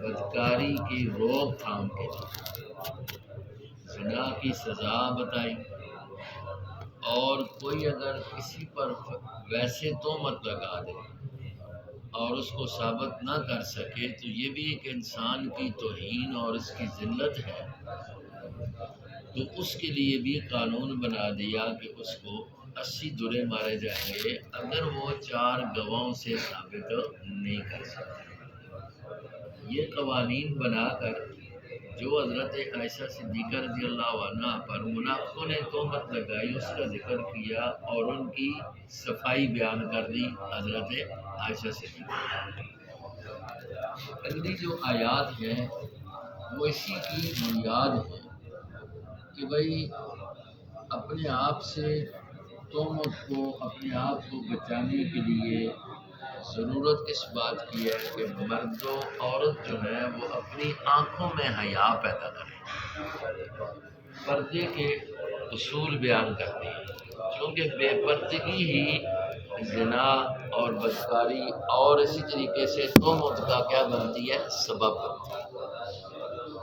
بدکاری کی روک تھام کے لیے زنا کی سزا بتائی، اور کوئی اگر کسی پر ویسے تہمت لگا دے اور اس کو ثابت نہ کر سکے تو یہ بھی ایک انسان کی توہین اور اس کی ذلت ہے، تو اس کے لیے بھی قانون بنا دیا کہ اس کو 80 درے مارے جائیں گے اگر وہ 4 گواہوں سے ثابت نہیں کر سکتے۔ یہ قوانین بنا کر جو حضرت عائشہ صدیقہ رضی اللہ عنہ پر منافقوں نے تہمت لگائی اس کا ذکر کیا اور ان کی صفائی بیان کر دی حضرت عائشہ صدیقہ۔ اگلی جو آیات ہیں وہ اسی کی بنیاد ہے کہ بھائی اپنے آپ سے تہمت کو، اپنے آپ کو بچانے کے لیے ضرورت اس بات کی ہے کہ مرد و عورت جو ہے وہ اپنی آنکھوں میں حیا پیدا کریں، پردے کے اصول بیان کرتے ہیں، کیونکہ بے پردگی ہی زنا اور بدکاری اور اسی طریقے سے تہمت کا کیا بنتی ہے، سبب بنتی ہے۔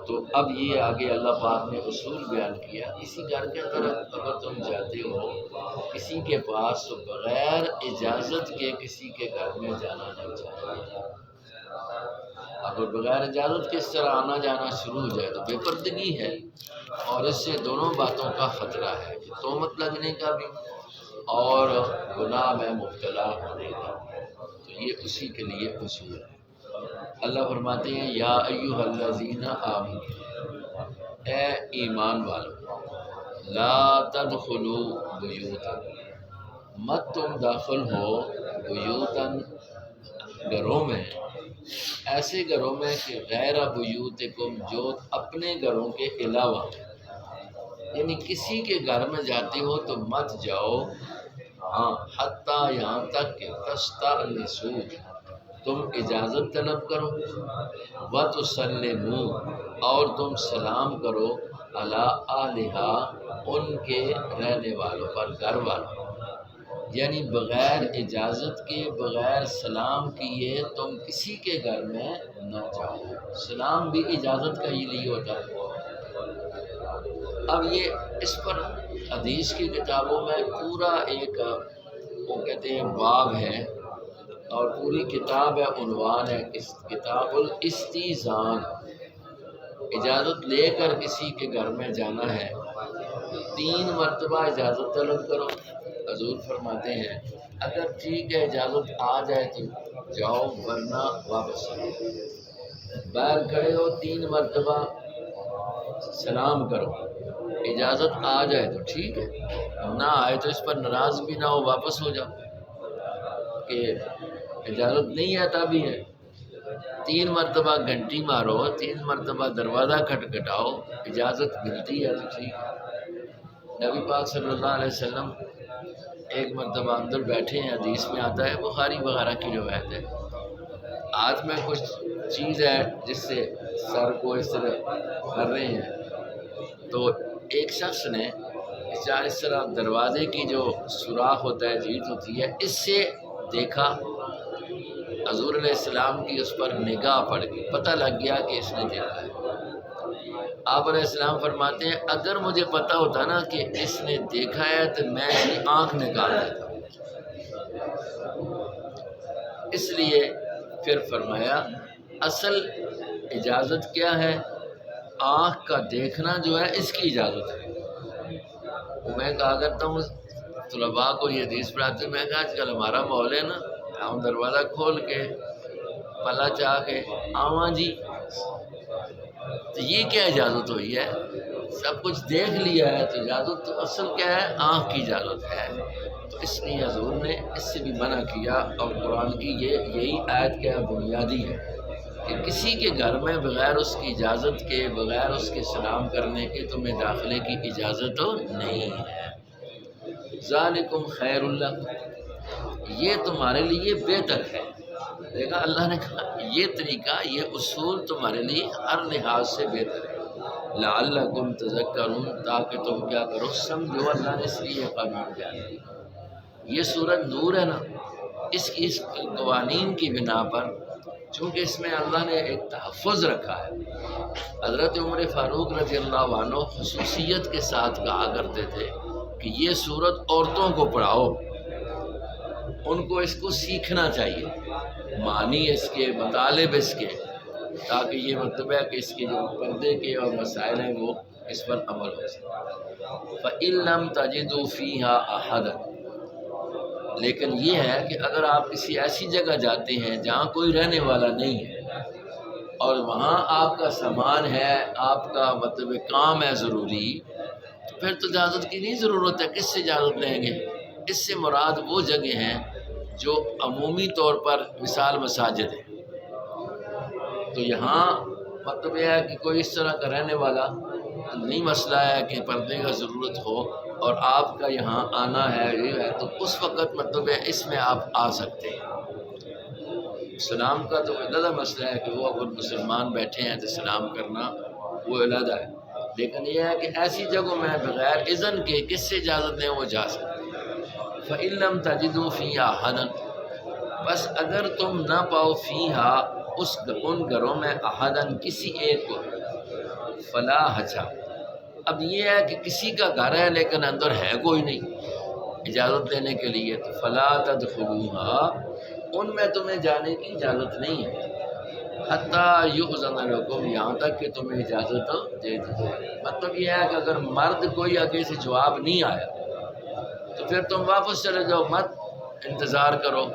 تو اب یہ آگے اللہ پاک نے اصول بیان کیا، کسی گھر کے اندر اگر تم جاتے ہو کسی کے پاس تو بغیر اجازت کے کسی کے گھر میں جانا نہیں چاہیے۔ اگر بغیر اجازت کے اس طرح آنا جانا شروع ہو جائے تو بے پردگی ہے، اور اس سے دونوں باتوں کا خطرہ ہے کہ تہمت لگنے کا بھی اور گناہ میں مبتلا ہونے کا، تو یہ اسی کے لیے اصول ہے۔ اللہ فرماتے ہیں یا ایھا الذین آمنوا، اے ایمان والو، لا تدخلوا بیوتا، مت تم داخل ہو بیوتاً گھروں میں، ایسے گھروں میں کہ غیر بیوتکم جو اپنے گھروں کے علاوہ، یعنی کسی کے گھر میں جاتے ہو تو مت جاؤ، ہاں حتیٰ یہاں تک کہ تستأنسوا، تم اجازت طلب کرو، وتسلموا، اور تم سلام کرو، علی اہلہا، ان کے رہنے والوں پر، گھر والوں، یعنی بغیر اجازت کے، بغیر سلام کیے تم کسی کے گھر میں نہ جاؤ۔ سلام بھی اجازت کا ہی لیے ہوتا ہے۔ اب یہ اس پر حدیث کی کتابوں میں پورا ایک وہ کہتے ہیں باب ہے، اور پوری کتاب ہے، عنوان ہے کتاب الاستئذان، اجازت لے کر کسی کے گھر میں جانا ہے، 3 مرتبہ اجازت طلب کرو۔ حضور فرماتے ہیں اگر ٹھیک ہے اجازت آ جائے تو جاؤ، ورنہ واپس آؤ۔ باہر کھڑے ہو 3 مرتبہ سلام کرو، اجازت آ جائے تو ٹھیک ہے، نہ آئے تو اس پر ناراض بھی نہ ہو، واپس ہو جاؤ کہ اجازت نہیں ہے تبھی ہے۔ 3 مرتبہ گھنٹی مارو، 3 مرتبہ دروازہ کھٹکھٹاؤ، اجازت ملتی ہے تو ٹھیک ہے۔ نبی پاک صلی اللہ علیہ وسلم ایک مرتبہ اندر بیٹھے ہیں، حدیث میں آتا ہے، بخاری وغیرہ کی روایت ہے، ہاتھ میں کچھ چیز ہے جس سے سر کو اس طرح کر رہے ہیں، تو ایک شخص نے اس طرح دروازے کی جو سوراخ ہوتا ہے، جیت ہوتی ہے، اس سے دیکھا، حضور علیہ السلام کی اس پر نگاہ پڑ گئی، پتہ لگ گیا کہ اس نے دیکھا ہے۔ آپ علیہ السلام فرماتے ہیں اگر مجھے پتہ ہوتا نا کہ اس نے دیکھا ہے تو میں اس کی آنکھ نکال دیتا، اس لیے پھر فرمایا اصل اجازت کیا ہے، آنکھ کا دیکھنا جو ہے اس کی اجازت ہے۔ میں کہا کرتا ہوں طلباء کو یہ حدیث پڑھاتے ہیں، میں کہا آج کل ہمارا ماحول ہے نا، ہم دروازہ کھول کے پلا چاہ کے آواں جی، تو یہ کیا اجازت ہوئی ہے، سب کچھ دیکھ لیا ہے تو اجازت تو اصل کیا ہے، آنکھ کی اجازت ہے۔ تو اس لیے حضور نے اس سے بھی منع کیا، اور قرآن کی یہی آیت کیا بنیادی ہے کہ کسی کے گھر میں بغیر اس کی اجازت کے، بغیر اس کے سلام کرنے کے تمہیں داخلے کی اجازت نہیں ہے۔ ذالکم خیر لکم، یہ تمہارے لیے بہتر ہے۔ دیکھا اللہ نے کہا یہ طریقہ، یہ اصول تمہارے لیے ہر لحاظ سے بہتر ہے، لعلکم تذکرون، تاکہ تم کیا کرو، سمجھو۔ اللہ نے اس لیے قانون بیان کیا۔ یہ سورۃ نور ہے نا، اس قوانین کی بنا پر چونکہ اس میں اللہ نے ایک تحفظ رکھا ہے۔ حضرت عمر فاروق رضی اللہ عنہ خصوصیت کے ساتھ کہا کرتے تھے کہ یہ سورت عورتوں کو پڑھاؤ، ان کو اس کو سیکھنا چاہیے، معنی اس کے، مطالب اس کے، تاکہ یہ مطلب ہے کہ اس کے جو پردے کے اور مسائل ہیں وہ اس پر عمل ہو سکے۔ فَإِن لَّمْ تَجِدُوا فِيهَا أَحَدًا، لیکن یہ ہے کہ اگر آپ کسی ایسی جگہ جاتے ہیں جہاں کوئی رہنے والا نہیں ہے اور وہاں آپ کا سامان ہے، آپ کا مطلب کام ہے ضروری، تو پھر تو اجازت کی نہیں ضرورت ہے، کس سے اجازت لیں گے؟ اس سے مراد وہ جگہ ہیں جو عمومی طور پر مثال مساجد ہے، تو یہاں مطلب یہ ہے کہ کوئی اس طرح کا رہنے والا نہیں، مسئلہ ہے کہ پردے کا ضرورت ہو اور آپ کا یہاں آنا ہے یہ ہے، تو اس وقت مطلب ہے اس میں آپ آ سکتے ہیں۔ سلام کا تو علیحدہ مسئلہ ہے کہ وہ اگر مسلمان بیٹھے ہیں تو سلام کرنا وہ علیحدہ ہے، لیکن یہ ہے کہ ایسی جگہوں میں بغیر اذن کے کس سے اجازت لیں وہ جا سکتے ہیں۔ فَإِن لَّمْ تَجِدُوا فِيهَا أَحَدًا، بس اگر تم نہ پاؤ فیہا ان گھروں میں احدن کسی ایک کو، فلا حجا، اب یہ ہے کہ کسی کا گھر ہے لیکن اندر ہے کوئی نہیں اجازت دینے کے لیے، تو فلا تدخلوها، ان میں تمہیں جانے کی اجازت نہیں ہے، حتی یؤذن لکم، یہاں تک کہ تمہیں اجازت دے دی جائے۔ مطلب یہ ہے کہ اگر مرد کوئی آگے سے جواب نہیں آیا تو پھر تم واپس چلے جاؤ، مت انتظار کرو۔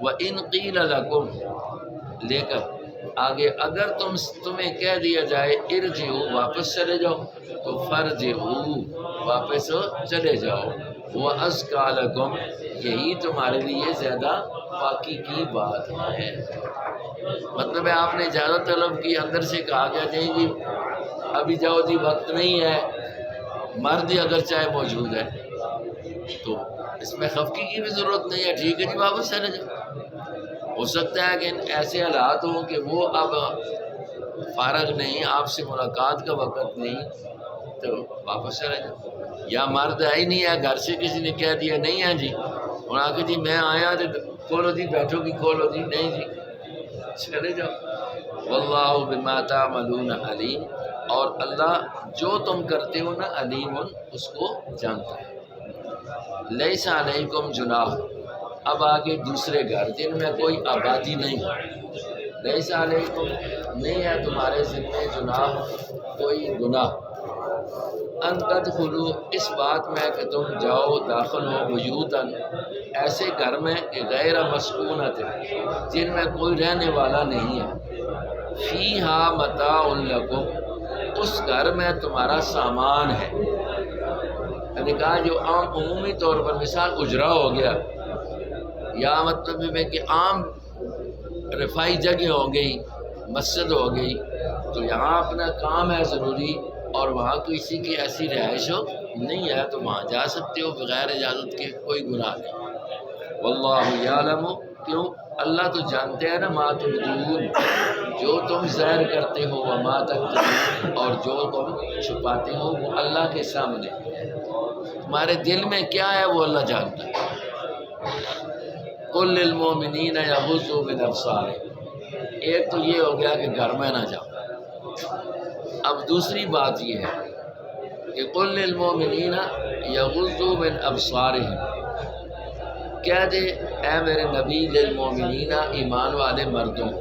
وَإِن قِيلَ لَكُمْ، لیکن آگے اگر تمہیں کہہ دیا جائے ارجعوا، واپس چلے جاؤ، تو فرجعوا، واپس چلے جاؤ، وَأَزْكَىٰ لَكُمْ، یہی تمہارے لیے زیادہ پاکی کی بات ہے۔ مطلب ہے آپ نے اجازت طلب کی، اندر سے کہا گیا نہیں جی ابھی جاؤ جی وقت نہیں ہے، مرد ہی اگر چاہے موجود ہے، تو اس میں خفقی کی بھی ضرورت نہیں ہے، ٹھیک ہے جی واپس چلے جاؤ۔ ہو سکتا ہے کہ ایسے حالات ہوں کہ وہ اب فارغ نہیں، آپ سے ملاقات کا وقت نہیں، تو واپس چلے جاؤ، یا مرد ہے ہی نہیں ہے، گھر سے کسی نے کہہ دیا نہیں ہے جی، اور آ کے جی میں آیا تو کھولو جی، بیٹھو گی کھولو جی، نہیں جی چلے جاؤ۔ واللہ بما تعملون علیم، اور اللہ جو تم کرتے ہو نا علیم، اس کو جانتا ہے۔ لیس علیکم جناح، اب آگے دوسرے گھر جن میں کوئی آبادی نہیں، لیس علیکم، نہیں ہے تمہارے ذمہ جناح، کوئی گناہ، ان تدخلوا، اس بات میں کہ تم جاؤ داخل ہو، بیوتاً، ایسے گھر میں کہ غیر مسکونۃ، جن میں کوئی رہنے والا نہیں ہے، فیہا متاع لکم، اس گھر میں تمہارا سامان ہے، یعنی کہا جو عام عمومی طور پر مثال اجرا ہو گیا، یا مطلب ہے کہ عام رفائی جگہ ہو گئی، مسجد ہو گئی، تو یہاں اپنا کام ہے ضروری اور وہاں کسی کی ایسی رہائش ہو نہیں ہے تو وہاں جا سکتے ہو بغیر اجازت کے، کوئی گناہ نہیں۔ واللہ یعلم، کیوں؟ اللہ تو جانتے ہیں نا، ما تبدون، جو تم ظاہر کرتے ہو، وما تکتمون، اور جو تم چھپاتے ہو وہ اللہ کے سامنے، تمہارے دل میں کیا ہے وہ اللہ جانتا ہے۔ قل للمؤمنین یغضوا من ابصارہم، ایک تو یہ ہو گیا کہ گھر میں نہ جاؤ، اب دوسری بات یہ ہے کہ قل للمؤمنین یغضوا من ابصارہم، کہہ دے اے میرے نبی للمؤمنین، ایمان والے مردوں،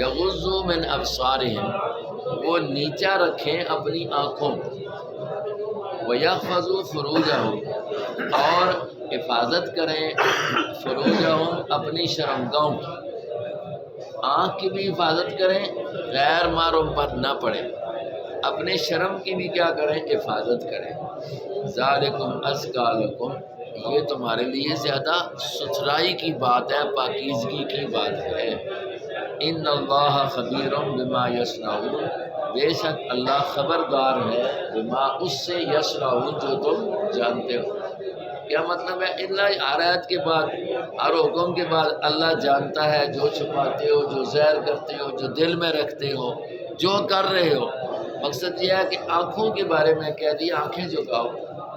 یغضوا من ابصارہم، وہ نیچا رکھیں اپنی آنکھوں کو، وَيَحْفَظُوا فُرُوجَهُمْ، اور حفاظت کریں فروجہم، اپنی شرمگاہوں کی، آنکھ کی بھی حفاظت کریں، غیر محرم پر نہ پڑے، اپنے شرم کی بھی کیا کریں، حفاظت کریں۔ ذالکم ازکیٰ لکم، یہ تمہارے لیے زیادہ ستھرائی کی بات ہے، پاکیزگی کی بات ہے۔ ان اللہ خبیر بما یصنعون، بے شک اللہ خبردار ہے بما، اس سے یصنعون جو تم جانتے ہو۔ کیا مطلب ہے؟ اللہ ہر آیت کے بعد، ہر حکم کے بعد اللہ جانتا ہے جو چھپاتے ہو، جو ظاہر کرتے ہو، جو دل میں رکھتے ہو، جو کر رہے ہو۔ مقصد یہ ہے کہ آنکھوں کے بارے میں کہہ دیا آنکھیں جھکاؤ،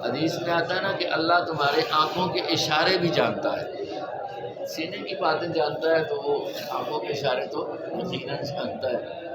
حدیث میں آتا ہے نا کہ اللہ تمہارے آنکھوں کے اشارے بھی جانتا ہے، سینے کی باتیں جانتا ہے تو وہ آنکھوں کے اشارے تو یقیناً جانتا ہے.